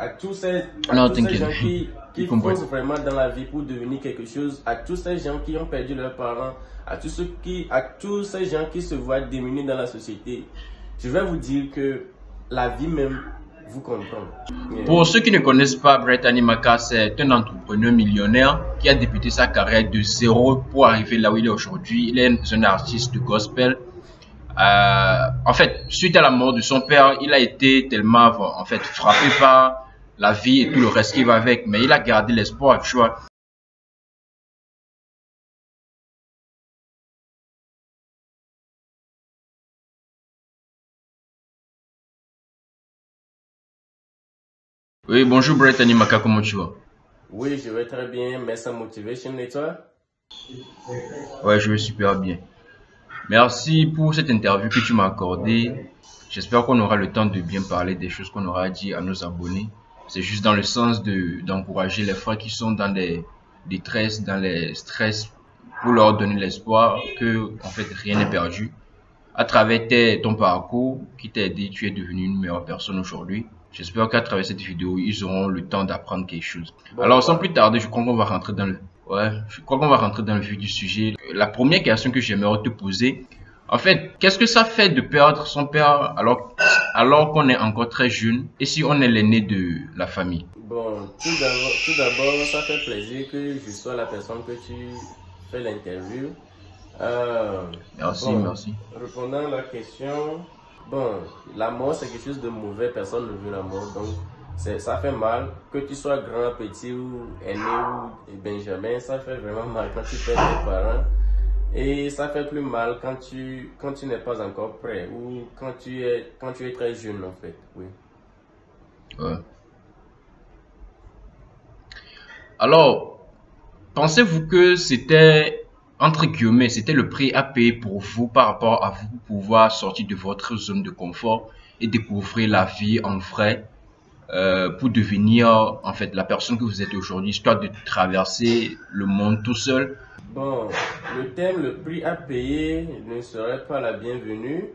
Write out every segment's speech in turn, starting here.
à tous Non, ces gens qui comprends. foncent vraiment dans la vie pour devenir quelque chose, à tous ces gens qui ont perdu leurs parents, à tous ces gens qui se voient démunis dans la société, je vais vous dire que la vie même vous comprend. Pour ceux qui ne connaissent pas, Brittany Maka, c'est un entrepreneur millionnaire qui a débuté sa carrière de zéro pour arriver là où il est aujourd'hui. Il est un artiste de gospel. En fait, suite à la mort de son père, il a été tellement en fait frappé par la vie et tout le reste qui va avec, mais il a gardé l'espoir, tu vois. Oui, bonjour Brittany Maka, comment tu vas? Oui, je vais très bien, merci Motivation et toi? Ouais, je vais super bien. Merci pour cette interview que tu m'as accordée. J'espère qu'on aura le temps de bien parler des choses qu'on aura dit à nos abonnés. C'est juste dans le sens d'encourager les frères qui sont dans des détresses, dans les stress, pour leur donner l'espoir que, en fait, rien n'est perdu. À travers ton parcours qui t'a aidé, tu es devenu une meilleure personne aujourd'hui. J'espère qu'à travers cette vidéo, ils auront le temps d'apprendre quelque chose. Bon, Alors, sans voilà. plus tarder, je crois qu'on va rentrer dans le vif du sujet. La première question que j'aimerais te poser, en fait, qu'est-ce que ça fait de perdre son père alors qu'on est encore très jeune et si on est l'aîné de la famille? Bon, tout d'abord, ça fait plaisir que je sois la personne que tu fais l'interview. Merci, Bon, merci. répondant à la question, bon, la mort c'est quelque chose de mauvais, personne ne veut la mort, donc ça fait mal, que tu sois grand, petit ou aîné ou benjamin, ça fait vraiment mal quand tu perds tes parents. Et ça fait plus mal quand tu n'es pas encore prêt ou quand tu es très jeune en fait, oui. Ouais. Alors, pensez-vous que c'était, entre guillemets, c'était le prix à payer pour vous par rapport à vous pour pouvoir sortir de votre zone de confort et découvrir la vie en vrai pour devenir en fait la personne que vous êtes aujourd'hui, histoire de traverser le monde tout seul? Bon, le prix à payer ne serait pas la bienvenue,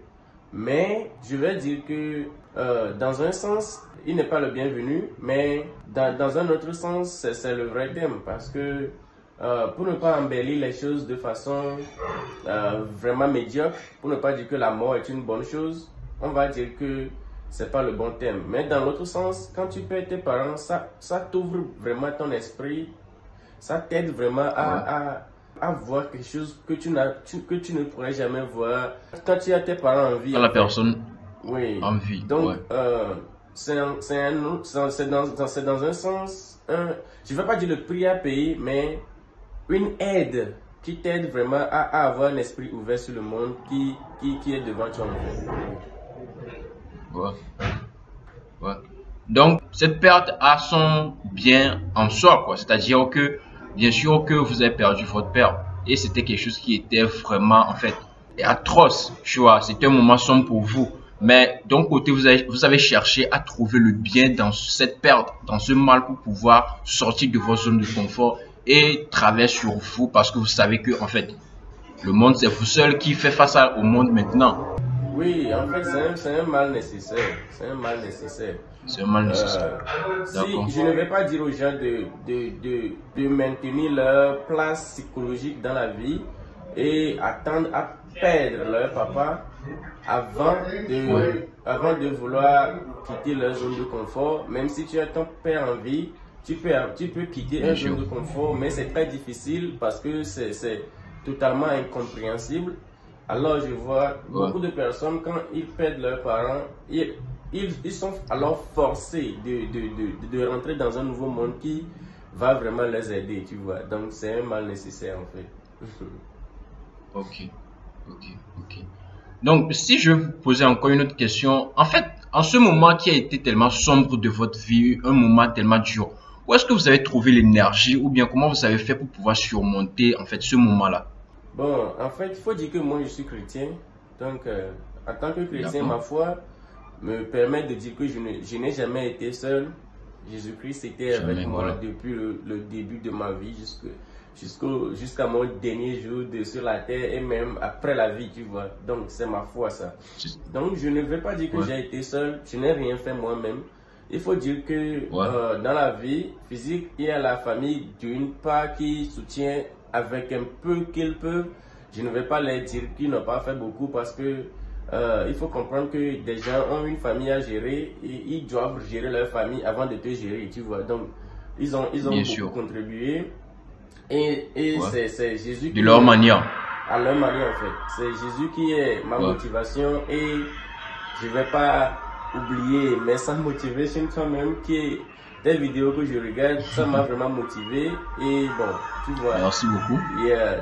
mais je vais dire que dans un sens, il n'est pas le bienvenu, mais dans un autre sens, c'est le vrai thème parce que pour ne pas embellir les choses de façon vraiment médiocre, pour ne pas dire que la mort est une bonne chose, on va dire que c'est pas le bon thème. Mais dans l'autre sens, quand tu perds tes parents, ça t'ouvre vraiment ton esprit, ça t'aide vraiment Ouais. à voir quelque chose que tu ne pourrais jamais voir quand tu as tes parents en vie Quand en la fait. personne Oui. en vie, Donc, ouais. c'est dans un sens, je ne vais pas dire le prix à payer, mais une aide qui t'aide vraiment à avoir un esprit ouvert sur le monde qui est devant toi en fait. Ouais. Ouais. Donc, cette perte a son bien en soi, quoi. C'est-à-dire que, bien sûr que vous avez perdu votre père. Et c'était quelque chose qui était vraiment, en fait, atroce, tu vois. C'était un moment sombre pour vous. Mais d'un côté, vous avez cherché à trouver le bien dans cette perte, dans ce mal pour pouvoir sortir de votre zone de confort et travailler sur vous parce que vous savez que, en fait, le monde, c'est vous seul qui fait face au monde maintenant. Oui, en fait, c'est un mal nécessaire. C'est un mal nécessaire. C'est un mal nécessaire. Si D'accord. je ne vais pas dire aux gens de maintenir leur place psychologique dans la vie et attendre à perdre leur papa Ouais. avant de vouloir quitter leur zone de confort, même si tu as ton père en vie, tu peux quitter Bien une sûr. zone de confort, mais c'est très difficile parce que c'est totalement incompréhensible. Alors je vois Ouais. beaucoup de personnes, quand ils perdent leurs parents, ils sont alors forcés de rentrer dans un nouveau monde qui va vraiment les aider, tu vois. Donc c'est un mal nécessaire en fait. Ok, ok, ok. Donc, si je vous posais encore une autre question, en fait, en ce moment qui a été tellement sombre de votre vie, un moment tellement dur, où est-ce que vous avez trouvé l'énergie ou bien comment vous avez fait pour pouvoir surmonter en fait ce moment-là? Bon, en fait, il faut dire que moi je suis chrétien. Donc, en tant que chrétien, D'accord? ma foi me permet de dire que je n'ai jamais été seul. Jésus-Christ était avec Jamais, moi voilà. depuis le début de ma vie jusqu'à mon dernier jour sur la terre et même après la vie, tu vois. Donc, c'est ma foi, ça. C'est- Donc, je ne vais pas dire que Ouais, j'ai été seul. Je n'ai rien fait moi-même. il faut dire que dans la vie physique, il y a la famille d'une part qui soutient avec un peu qu'ils peuvent. Je ne vais pas les dire qu'ils n'ont pas fait beaucoup parce que il faut comprendre que des gens ont une famille à gérer et ils doivent gérer leur famille avant de te gérer, tu vois. Donc, ils ont beaucoup contribué et c'est Jésus qui... De leur manière. À leur manière, en fait. C'est Jésus qui est ma motivation et je ne vais pas oublier Messa Motivation quand même, qui est des vidéos que je regarde, ça m'a vraiment motivé et bon, tu vois. Merci beaucoup.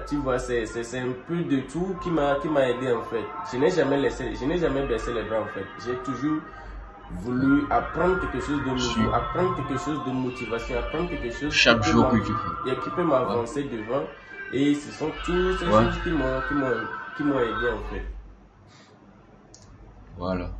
Tu vois, c'est un peu de tout qui m'a aidé en fait. Je n'ai jamais baissé les bras en fait. J'ai toujours voulu apprendre quelque chose de nouveau, apprendre quelque chose de motivation, apprendre quelque chose chaque jour que tu fais. Et qui peut m'avancer devant. Et ce sont tous ces choses qui m'ont aidé en fait. Voilà.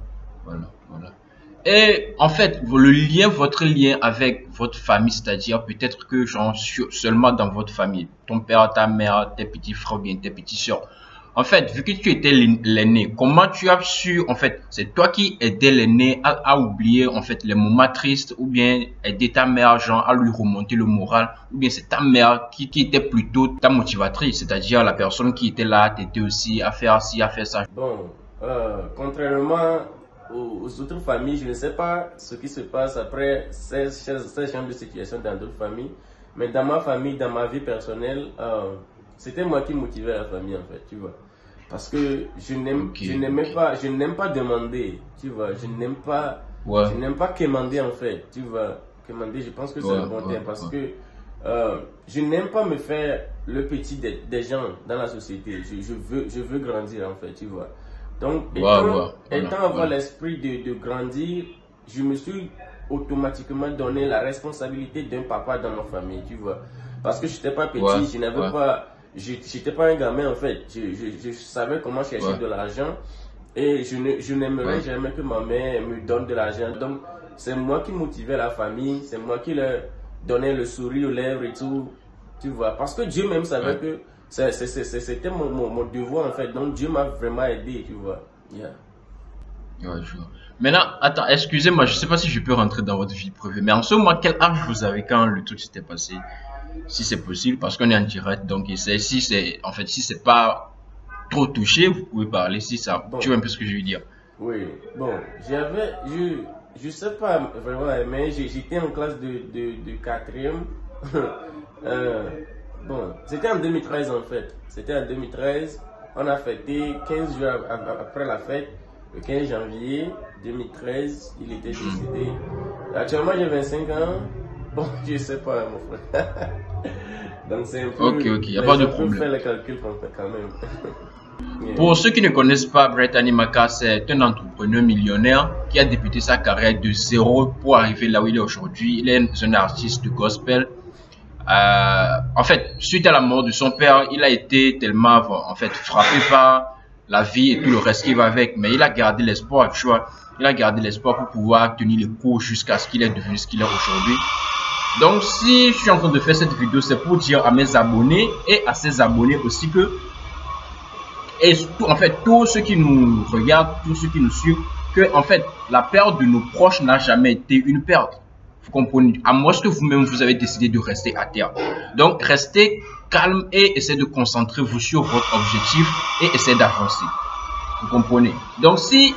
Et en fait, votre lien avec votre famille, c'est-à-dire peut-être que genre seulement dans votre famille, ton père, ta mère, tes petits frères, bien tes petites soeurs. En fait, vu que tu étais l'aîné, comment tu as su, en fait, c'est toi qui aidais l'aîné à oublier en fait les moments tristes ou bien aider ta mère genre à lui remonter le moral ou bien c'est ta mère qui était plutôt ta motivatrice, c'est-à-dire la personne qui était là, t'aidait aussi à faire ci, à faire ça. Bon, contrairement aux autres familles, je ne sais pas ce qui se passe après ces genres de situations dans d'autres familles, mais dans ma famille, dans ma vie personnelle, c'était moi qui motivais la famille en fait, tu vois. Parce que je n'aime pas demander, tu vois. Je n'aime pas quémander en fait, tu vois. Quémander, je pense que c'est le bon terme parce que je n'aime pas me faire le petit des gens dans la société. Je veux grandir en fait, tu vois. Donc, étant avoir l'esprit de grandir, je me suis automatiquement donné la responsabilité d'un papa dans ma famille, tu vois. Parce que je n'étais pas petit, je n'avais pas... J'étais pas un gamin en fait, je savais comment chercher de l'argent et je n'aimerais jamais que ma mère me donne de l'argent. Donc c'est moi qui motivais la famille, c'est moi qui leur donnais le sourire aux lèvres et tout, tu vois. Parce que Dieu même savait que c'était mon devoir en fait, donc Dieu m'a vraiment aidé, tu vois. Je vois. Maintenant, attends, excusez-moi, je sais pas si je peux rentrer dans votre vie privée, mais en ce moment, quel âge vous avez quand le truc s'était passé? Si c'est possible, parce qu'on est en direct, donc si c'est pas trop touché, vous pouvez parler si ça. Bon. Tu vois un peu ce que je veux dire. Oui, bon, je sais pas vraiment, mais j'étais en classe de 4e. Bon, c'était en 2013 en fait. C'était en 2013. On a fêté 15 jours après la fête, le 15 janvier 2013, il était décédé. Actuellement, j'ai 25 ans. Bon, je sais pas, mon frère. Donc, c'est un peu. Ok, il n'y a pas de problème. Faire les calculs quand même. Pour ceux qui ne connaissent pas, Brett Animaka, c'est un entrepreneur millionnaire qui a débuté sa carrière de zéro pour arriver là où il est aujourd'hui. Il est un artiste de gospel. En fait, suite à la mort de son père, il a été tellement frappé par la vie et tout le reste qui va avec. Mais il a gardé l'espoir, tu vois. Il a gardé l'espoir pour pouvoir tenir les cours jusqu'à ce qu'il est devenu ce qu'il est aujourd'hui. Donc, si je suis en train de faire cette vidéo, c'est pour dire à mes abonnés et à ses abonnés aussi que, en fait, tous ceux qui nous regardent, tous ceux qui nous suivent, que, en fait, la perte de nos proches n'a jamais été une perte. Vous comprenez? À moins que vous-même, vous avez décidé de rester à terre. Donc, restez calme et essayez de concentrer vous sur votre objectif et essayez d'avancer. Vous comprenez? Donc, si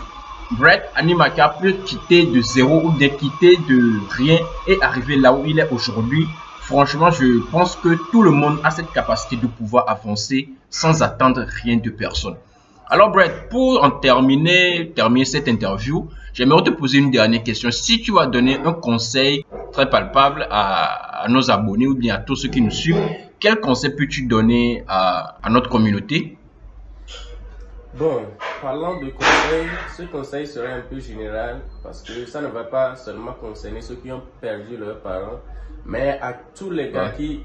Brett Animaka peut quitter de zéro ou bien quitter de rien et arriver là où il est aujourd'hui, franchement, je pense que tout le monde a cette capacité de pouvoir avancer sans attendre rien de personne. Alors Brett, pour en terminer cette interview, j'aimerais te poser une dernière question. Si tu vas donner un conseil très palpable à nos abonnés ou bien à tous ceux qui nous suivent, quel conseil peux-tu donner à notre communauté? Bon, parlant de conseils, ce conseil serait un peu général parce que ça ne va pas seulement concerner ceux qui ont perdu leurs parents, mais à tous les gars qui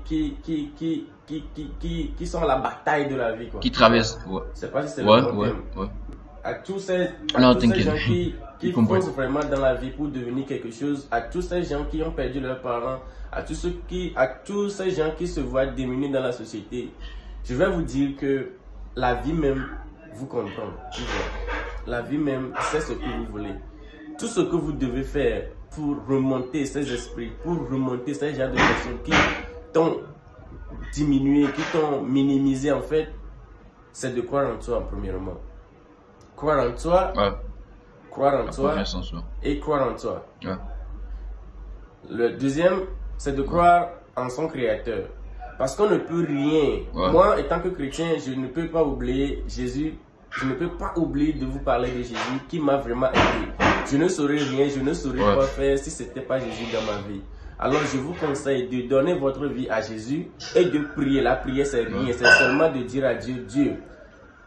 sont à la bataille de la vie, quoi. Qui traversent, C'est pas si c'est le bon terme. À tous ces gens qui foncent vraiment dans la vie pour devenir quelque chose, à tous ces gens qui ont perdu leurs parents, à tous ces gens qui se voient démunis dans la société, je vais vous dire que la vie même vous comprend. La vie même sait ce que vous voulez. Tout ce que vous devez faire pour remonter ces esprits, pour remonter ces genres de personnes qui t'ont diminué, qui t'ont minimisé en fait, c'est de croire en toi premièrement. Croire en toi, croire en toi et croire en toi. Le deuxième, c'est de croire en son créateur. Parce qu'on ne peut rien. Moi, étant que chrétien, je ne peux pas oublier Jésus. Je ne peux pas oublier de vous parler de Jésus qui m'a vraiment aidé. Je ne saurais rien, je ne saurais quoi faire si ce n'était pas Jésus dans ma vie. Alors je vous conseille de donner votre vie à Jésus et de prier. La prière, c'est rien. C'est seulement de dire à Dieu, Dieu,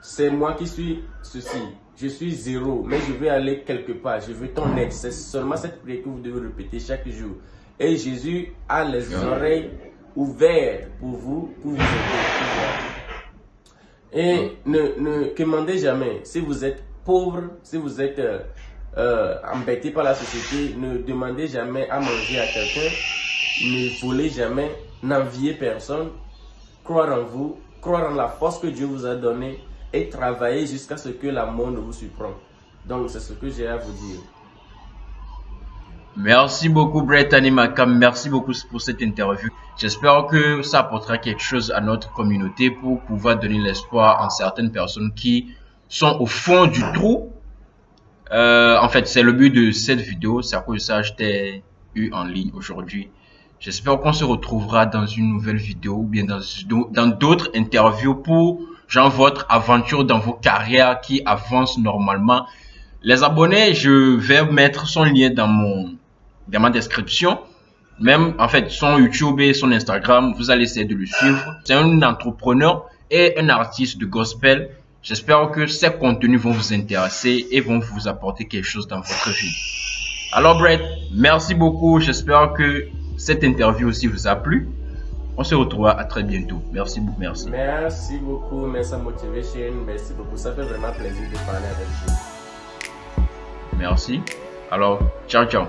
c'est moi qui suis ceci. Je suis zéro, mais je veux aller quelque part. Je veux ton aide. C'est seulement cette prière que vous devez répéter chaque jour. Et Jésus a les oreilles ouvertes pour vous aider. Et ne demandez jamais, si vous êtes pauvre, si vous êtes embêté par la société, ne demandez jamais à manger à quelqu'un, ne volez jamais, n'enviez personne, croire en vous, croire en la force que Dieu vous a donnée et travailler jusqu'à ce que la mort ne vous surprenne. Donc c'est ce que j'ai à vous dire. Merci beaucoup Brett Animakam, merci beaucoup pour cette interview. J'espère que ça apportera quelque chose à notre communauté pour pouvoir donner l'espoir en certaines personnes qui sont au fond du trou. En fait, c'est le but de cette vidéo, c'est à cause de ça que je t'ai eu en ligne aujourd'hui. J'espère qu'on se retrouvera dans une nouvelle vidéo ou bien dans d'autres interviews pour genre votre aventure dans vos carrières qui avancent normalement. Les abonnés, je vais mettre son lien dans ma description. Même en fait son YouTube et son Instagram, vous allez essayer de le suivre. C'est un entrepreneur et un artiste de gospel. J'espère que ces contenus vont vous intéresser et vont vous apporter quelque chose dans votre vie. Alors Brett, merci beaucoup. J'espère que cette interview aussi vous a plu. On se retrouvera à très bientôt. Merci beaucoup. Merci. Merci beaucoup, Mensa Motivation. Merci beaucoup. Ça fait vraiment plaisir de parler avec vous. Merci. Alors, ciao, ciao.